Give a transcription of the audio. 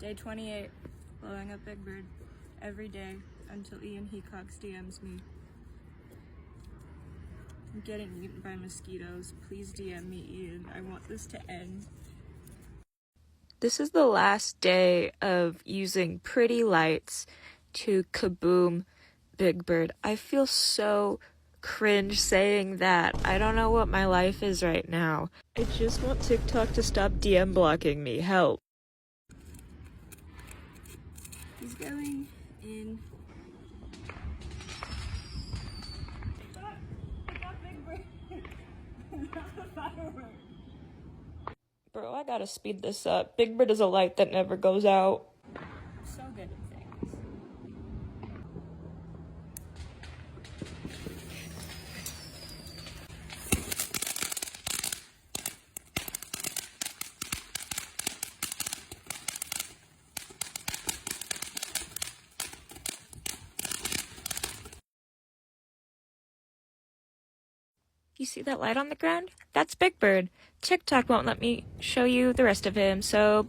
Day 28, blowing up Big Bird every day until Ian Hecox DMs me. I'm getting eaten by mosquitoes. Please DM me, Ian. I want this to end. This is the last day of using pretty lights to kaboom Big Bird. I feel so cringe saying that. I don't know what my life is right now. I just want TikTok to stop DM blocking me. Help. He's going in. I got Big Bird. Not the firework. Bro, I gotta speed this up. Big Bird is a light that never goes out. I'm so good at things. You see that light on the ground? That's Big Bird. TikTok won't let me show you the rest of him, so bye.